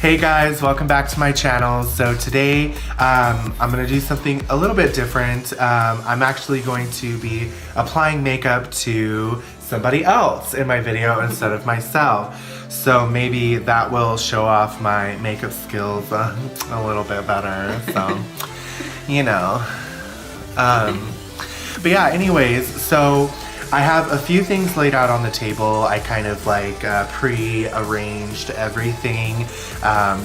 Hey guys, welcome back to my channel. So today I'm gonna do something a little bit different. I'm actually going to be applying makeup to somebody else in my video instead of myself. So maybe that will show off my makeup skills a little bit better, so you know. But yeah, anyways, so I have a few things laid out on the table. I kind of like pre-arranged everything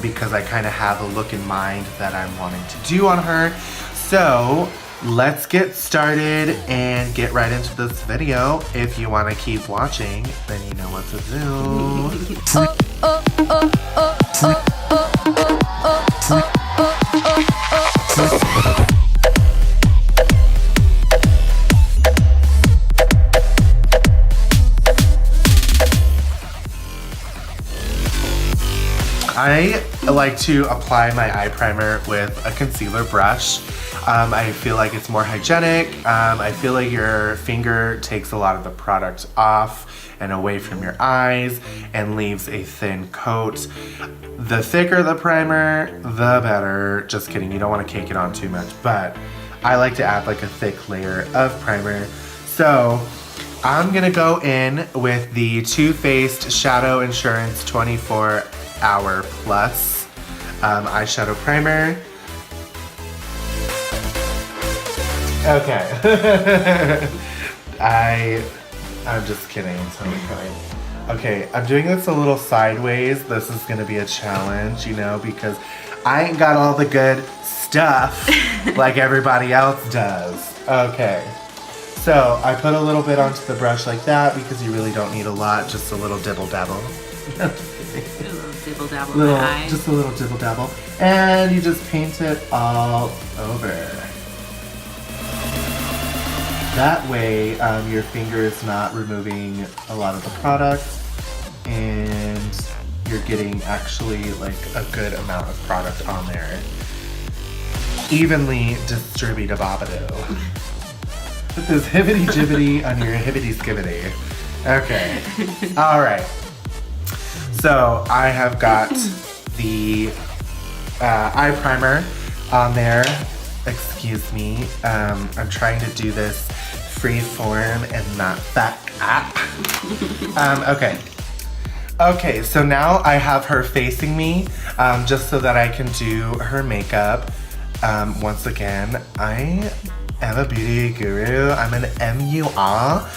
because I kind of have a look in mind that I'm wanting to do on her. So let's get started and get right into this video. If you want to keep watching, then you know what to do. I like to apply my eye primer with a concealer brush. I feel like it's more hygienic. I feel like your finger takes a lot of the product off and away from your eyes and leaves a thin coat. The thicker the primer, the better. Just kidding, you don't want to cake it on too much, but I like to add like a thick layer of primer. So I'm gonna go in with the Too Faced Shadow Insurance 24-Hour Plus eyeshadow primer. Okay. I'm just kidding. It's totally fine. Okay, I'm doing this a little sideways. This is gonna be a challenge, you know, because I ain't got all the good stuff like everybody else does. Okay. So I put a little bit onto the brush like that because you really don't need a lot, just a little dibble dabble. A little dibble dabble in my eye. Just a little dibble dabble. And you just paint it all over. That way your finger is not removing a lot of the product and you're getting actually like a good amount of product on there. Evenly distribute-a-babadoo. Put this hibbity-jibbity on your hibbity-skibbity. Okay. Alright. So I have got the eye primer on there. Excuse me. I'm trying to do this free form and not back up. Okay. Okay, so now I have her facing me just so that I can do her makeup. Once again, I am a beauty guru. I'm an MUA.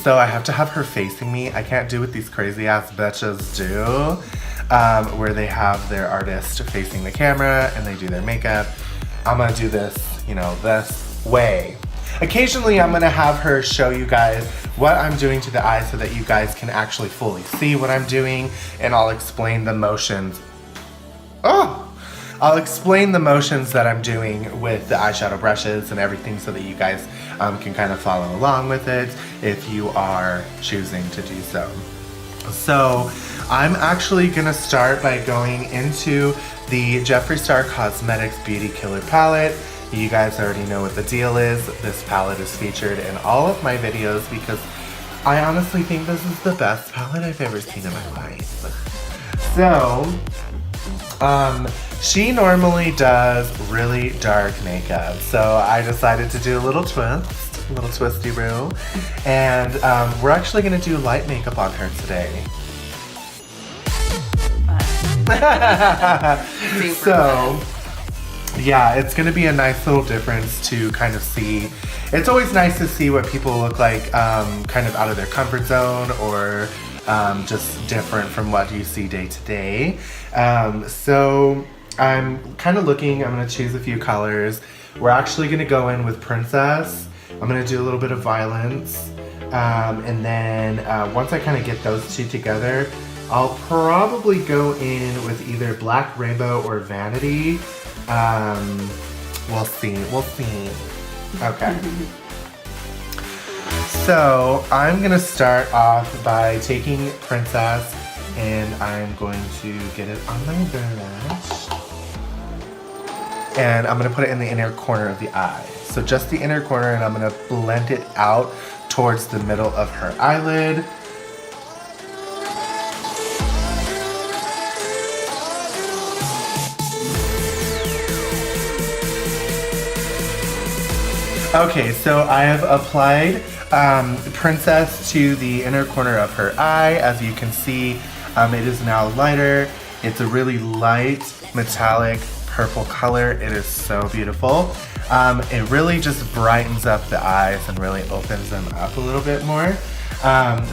So I have to have her facing me. I can't do what these crazy ass bitches do, where they have their artist facing the camera and they do their makeup. I'm gonna do this, you know, this way. Occasionally I'm gonna have her show you guys what I'm doing to the eye so that you guys can actually fully see what I'm doing, and I'll explain the motions. I'll explain the motions that I'm doing with the eyeshadow brushes and everything so that you guys can kind of follow along with it if you are choosing to do so. So I'm actually gonna start by going into the Jeffree Star Cosmetics Beauty Killer palette. You guys already know what the deal is. This palette is featured in all of my videos because I honestly think this is the best palette I've ever seen in my life. So, she normally does really dark makeup, so I decided to do a little twist, a little twisty-roo, and we're actually gonna do light makeup on her today. So, yeah, it's gonna be a nice little difference to kind of see. It's always nice to see what people look like kind of out of their comfort zone or just different from what you see day to day. So I'm kind of looking, I'm gonna choose a few colors. We're actually gonna go in with Princess. I'm gonna do a little bit of Violence. And then once I kind of get those two together, I'll probably go in with either Black Rainbow or Vanity. We'll see. Okay. So I'm gonna start off by taking Princess and I'm going to get it on my lash. And I'm gonna put it in the inner corner of the eyes. So just the inner corner, and I'm gonna blend it out towards the middle of her eyelid. Okay, so I have applied Princess to the inner corner of her eye. As you can see, it is now lighter. It's a really light, metallic purple color. It is so beautiful. It really just brightens up the eyes and really opens them up a little bit more.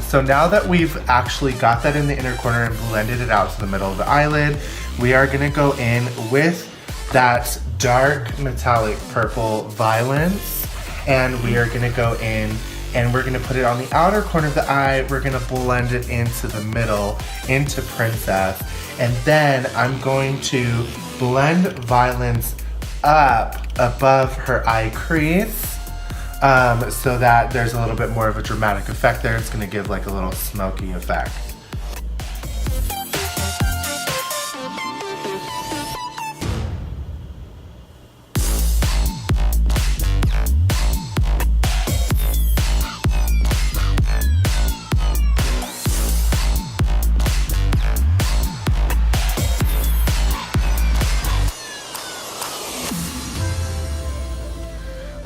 So now that we've actually got that in the inner corner and blended it out to the middle of the eyelid, we are gonna go in with that dark metallic purple Violence, and we are gonna go in and we're gonna put it on the outer corner of the eye. We're gonna blend it into the middle, into Princess, and then I'm going to blend Violence up above her eye crease so that there's a little bit more of a dramatic effect there. It's gonna give like a little smoky effect.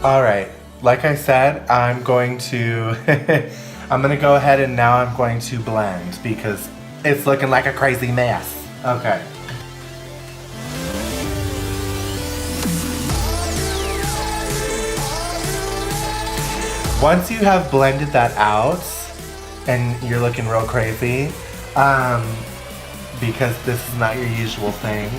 All right, like I said, I'm going to go ahead and now I'm going to blend because it's looking like a crazy mess. Okay. Once you have blended that out and you're looking real crazy, because this is not your usual thing,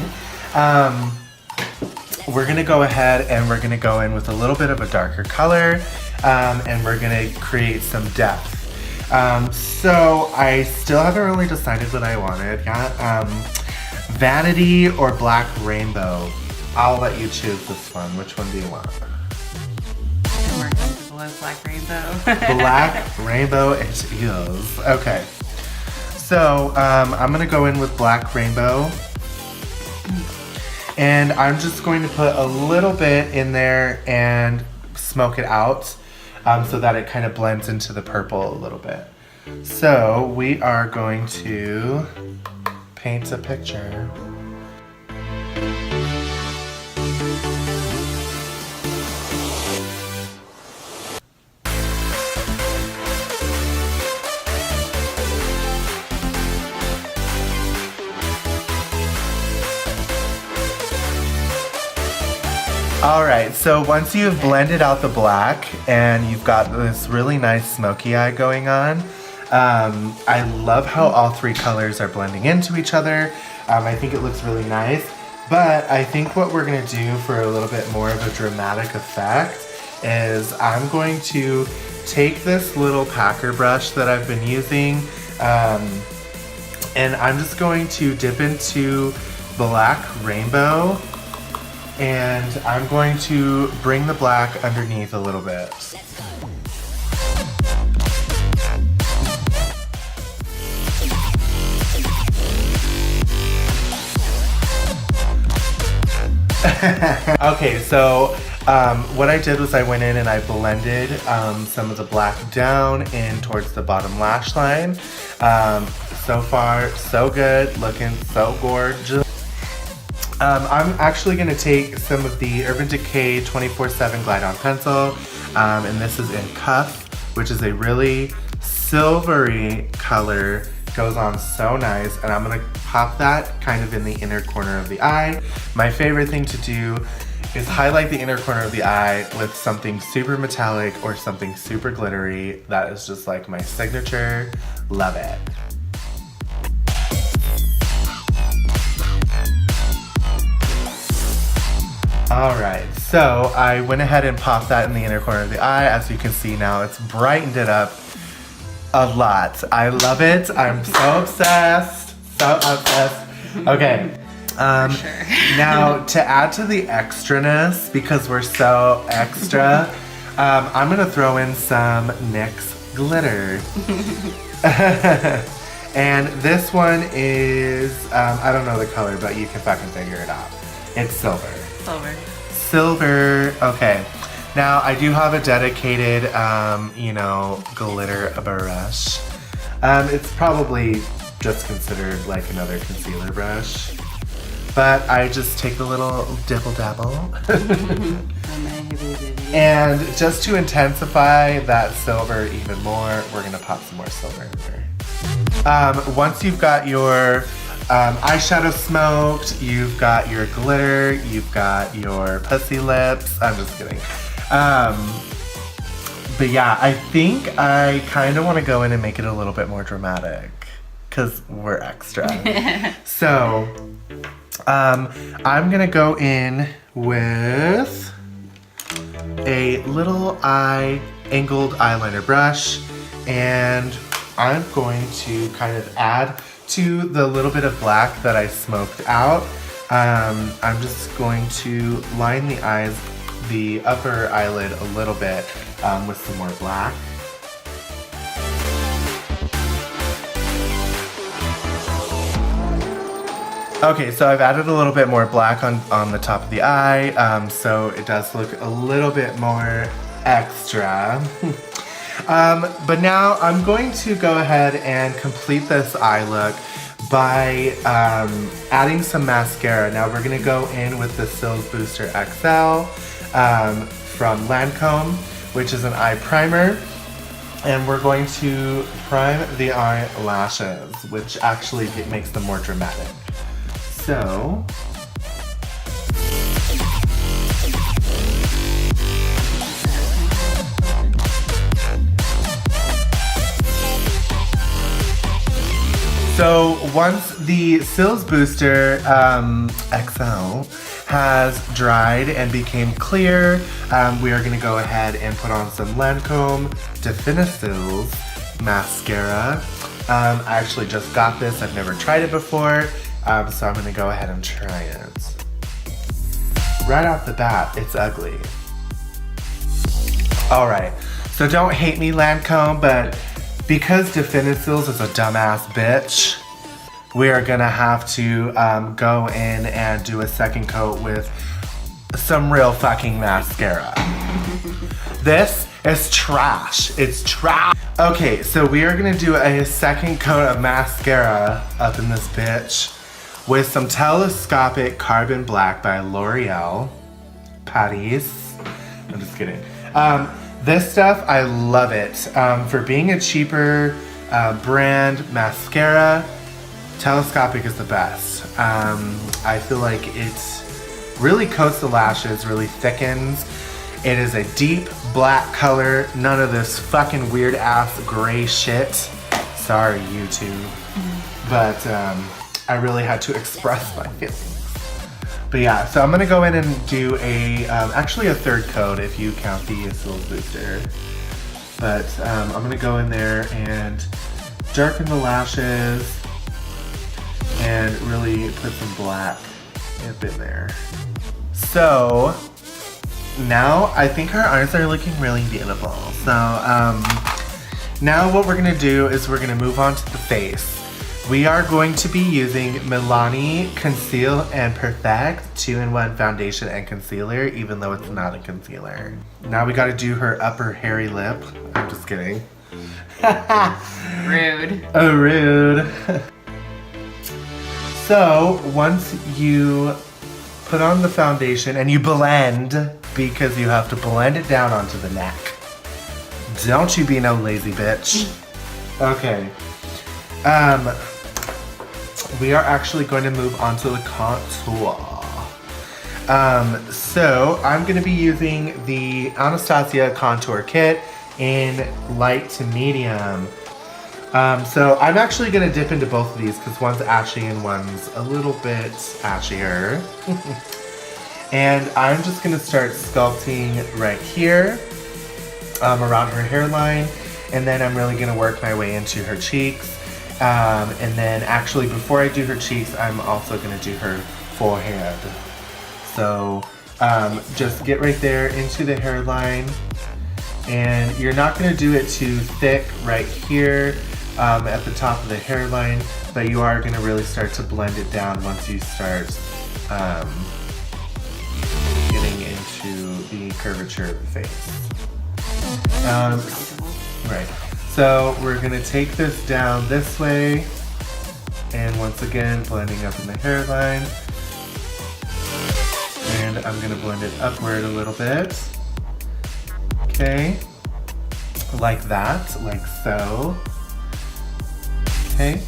we're gonna go ahead and we're gonna go in with a little bit of a darker color, and we're gonna create some depth. So I still haven't really decided what I wanted yet. Vanity or Black Rainbow. I'll let you choose this one. Which one do you want? I'm more comfortable with Black Rainbow. Black Rainbow it is. Okay. So I'm gonna go in with Black Rainbow. And I'm just going to put a little bit in there and smoke it out so that it kind of blends into the purple a little bit. So we are going to paint a picture. All right, so once you've blended out the black and you've got this really nice smoky eye going on, I love how all three colors are blending into each other. I think it looks really nice, but I think what we're gonna do for a little bit more of a dramatic effect is I'm going to take this little packer brush that I've been using, and I'm just going to dip into Black Rainbow, and I'm going to bring the black underneath a little bit. Okay, so what I did was I went in and I blended some of the black down in towards the bottom lash line. So far, so good, looking so gorgeous. I'm actually going to take some of the Urban Decay 24/7 Glide On Pencil, and this is in Cuff, which is a really silvery color. Goes on so nice, and I'm going to pop that kind of in the inner corner of the eye. My favorite thing to do is highlight the inner corner of the eye with something super metallic or something super glittery. That is just like my signature. Love it. All right, so I went ahead and popped that in the inner corner of the eye. As you can see now, it's brightened it up a lot. I love it. I'm so obsessed. So obsessed. Okay. Sure. Now, to add to the extraness, because we're so extra, I'm going to throw in some NYX glitter. And this one is, I don't know the color, but you can fucking figure it out. It's silver. Silver. Silver, okay. Now I do have a dedicated, you know, glitter brush. It's probably just considered like another concealer brush. But I just take the little dibble dabble. And just to intensify that silver even more, we're gonna pop some more silver in there. Once you've got your eyeshadow smoked, you've got your glitter, you've got your pussy lips. I'm just kidding. But yeah, I think I kind of want to go in and make it a little bit more dramatic because we're extra. So I'm gonna go in with a little angled eyeliner brush, and I'm going to kind of add to the little bit of black that I smoked out. I'm just going to line the eyes, the upper eyelid a little bit with some more black. Okay, so I've added a little bit more black on the top of the eye, so it does look a little bit more extra. But now I'm going to go ahead and complete this eye look by adding some mascara. Now we're gonna go in with the Cils Booster XL from Lancome, which is an eye primer. And we're going to prime the eyelashes, which actually makes them more dramatic. So, once the Cils Booster XL has dried and became clear, we are gonna go ahead and put on some Lancome Definicils mascara. I actually just got this, I've never tried it before. So I'm gonna go ahead and try it. Right off the bat, it's ugly. All right, so don't hate me, Lancome, but because Definicils is a dumbass bitch, we are gonna have to go in and do a second coat with some real fucking mascara. This is trash, it's trash. Okay, so we are gonna do a second coat of mascara up in this bitch with some Telescopic Carbon Black by L'Oreal Paris. I'm just kidding. This stuff, I love it. For being a cheaper brand mascara, Telescopic is the best. I feel like it really coats the lashes, really thickens. It is a deep black color, none of this fucking weird ass gray shit. Sorry, YouTube. But I really had to express my feelings. But yeah, so I'm gonna go in and do actually a third coat if you count the Cils Booster. But I'm gonna go in there and darken the lashes and really put some black up in there. So now I think our eyes are looking really beautiful. So now what we're gonna do is we're gonna move on to the face. We are going to be using Milani Conceal and Perfect 2-in-1 foundation and concealer, even though it's not a concealer. Now we gotta do her upper hairy lip. I'm just kidding. Rude. Oh, rude. So once you put on the foundation and you blend, because you have to blend it down onto the neck. Don't you be no lazy bitch. Okay. We are actually going to move on to the contour. So I'm going to be using the Anastasia Contour Kit in light to medium. So I'm actually going to dip into both of these because one's ashy and one's a little bit ashier. And I'm just going to start sculpting right here around her hairline. And then I'm really going to work my way into her cheeks. And then actually before I do her cheeks, I'm also gonna do her forehead. So just get right there into the hairline, and you're not gonna do it too thick right here at the top of the hairline, but you are gonna really start to blend it down once you start getting into the curvature of the face. Comfortable. Right. So we're gonna take this down this way, and once again, blending up in the hairline. And I'm gonna blend it upward a little bit. Okay. Like that, like so. Okay.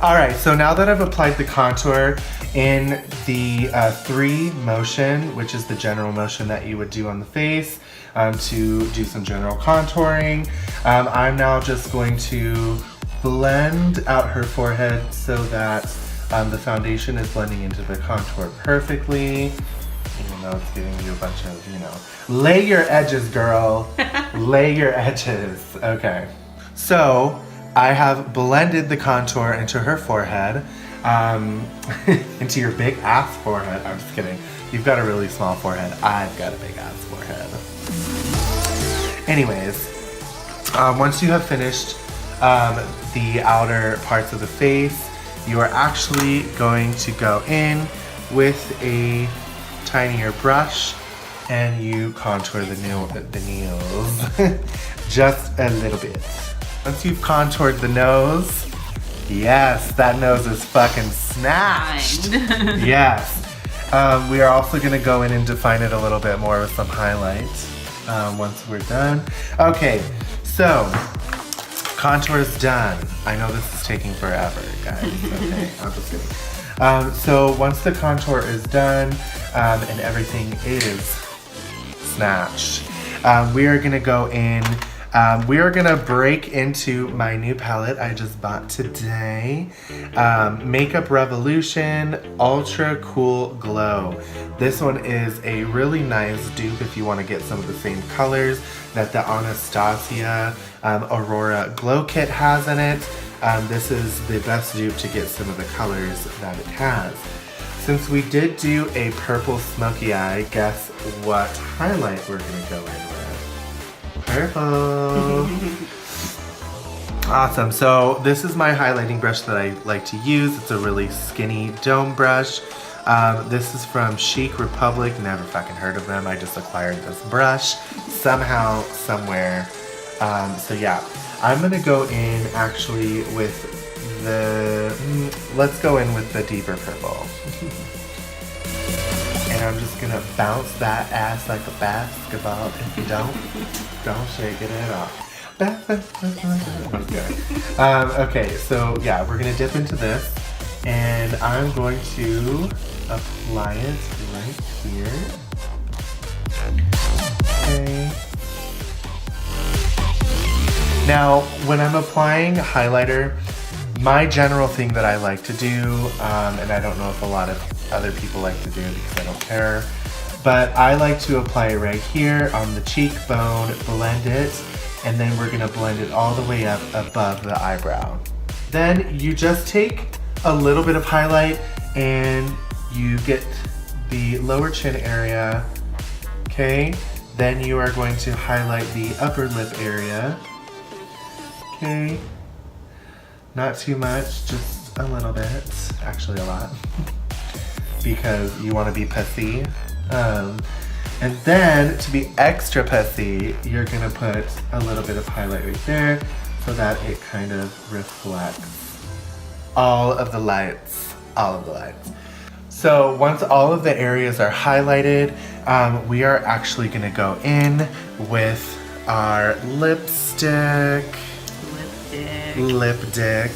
All right, so now that I've applied the contour in the 3 motion, which is the general motion that you would do on the face to do some general contouring, I'm now just going to blend out her forehead so that the foundation is blending into the contour perfectly, even though it's giving you a bunch of, lay your edges, girl. Lay your edges. Okay. So I have blended the contour into her forehead, into your big ass forehead. I'm just kidding. You've got a really small forehead. I've got a big ass forehead. Anyways, once you have finished the outer parts of the face, you are actually going to go in with a tinier brush and you contour the nails just a little bit. Once you've contoured the nose, yes, that nose is fucking snatched. Yes. We are also gonna go in and define it a little bit more with some highlights once we're done. Okay, so contour's done. I know this is taking forever, guys. Okay, I'm just kidding. So once the contour is done and everything is snatched, we are gonna go in. We are gonna break into my new palette I just bought today. Makeup Revolution Ultra Cool Glow. This one is a really nice dupe if you wanna get some of the same colors that the Anastasia Aurora Glow Kit has in it. This is the best dupe to get some of the colors that it has. Since we did do a purple smoky eye, guess what highlight we're gonna go in with? Purple. Awesome. So this is my highlighting brush that I like to use. It's a really skinny dome brush. This is from Chic Republic. Never fucking heard of them. I just acquired this brush somehow, somewhere. So yeah, I'm gonna go in actually with let's go in with the deeper purple. And I'm just gonna bounce that ass like a basketball. If you don't shake it at all. Okay. Okay, so yeah, we're gonna dip into this, and I'm going to apply it right here. Okay. Now, when I'm applying highlighter, my general thing that I like to do, and I don't know if a lot of other people like to do it because I don't care, but I like to apply it right here on the cheekbone, blend it, and then we're gonna blend it all the way up above the eyebrow. Then you just take a little bit of highlight and you get the lower chin area, okay? Then you are going to highlight the upper lip area, okay? Not too much, just a little bit, actually a lot. Because you want to be pussy. And then to be extra pussy, you're gonna put a little bit of highlight right there so that it kind of reflects all of the lights, So once all of the areas are highlighted, we are actually gonna go in with our lipstick. Lipstick.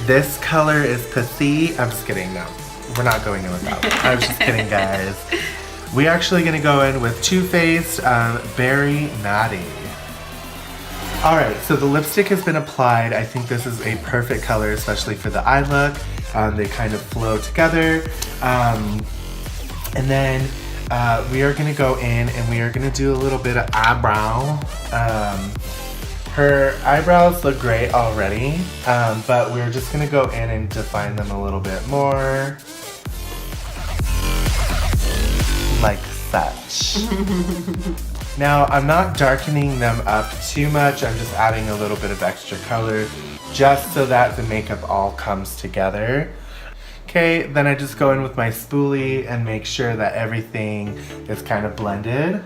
This color is pussy. I'm just kidding, no. We're not going in with that one. I was just kidding, guys. We're actually gonna go in with Too Faced Berry Naughty. All right, so the lipstick has been applied. I think this is a perfect color, especially for the eye look. They kind of flow together. And then we are gonna go in and we are gonna do a little bit of eyebrow. Her eyebrows look great already, but we're just gonna go in and define them a little bit more. Like such. Now, I'm not darkening them up too much. I'm just adding a little bit of extra color just so that the makeup all comes together. Okay, then I just go in with my spoolie and make sure that everything is kind of blended.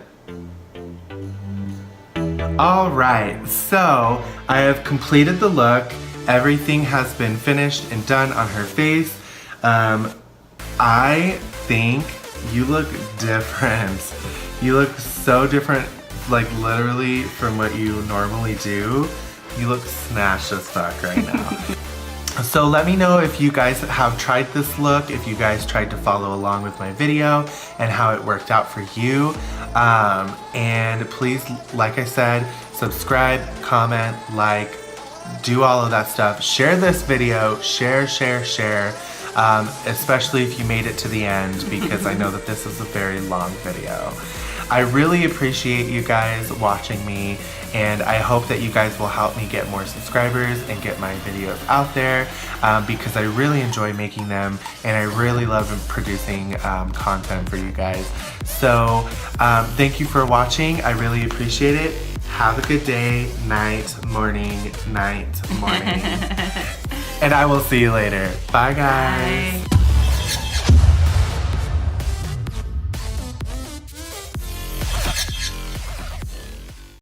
All right, so I have completed the look. Everything has been finished and done on her face. I think you look different. You look so different, like literally from what you normally do. You look snatched as fuck right now. So let me know if you guys have tried this look, if you guys tried to follow along with my video and how it worked out for you. And please, like I said, subscribe, comment, like, do all of that stuff. Share this video, share, especially if you made it to the end, because I know that this is a very long video. I really appreciate you guys watching me, and I hope that you guys will help me get more subscribers and get my videos out there, because I really enjoy making them and I really love producing content for you guys. So thank you for watching. I really appreciate it. Have a good day, night, morning. And I will see you later. Bye guys. Bye.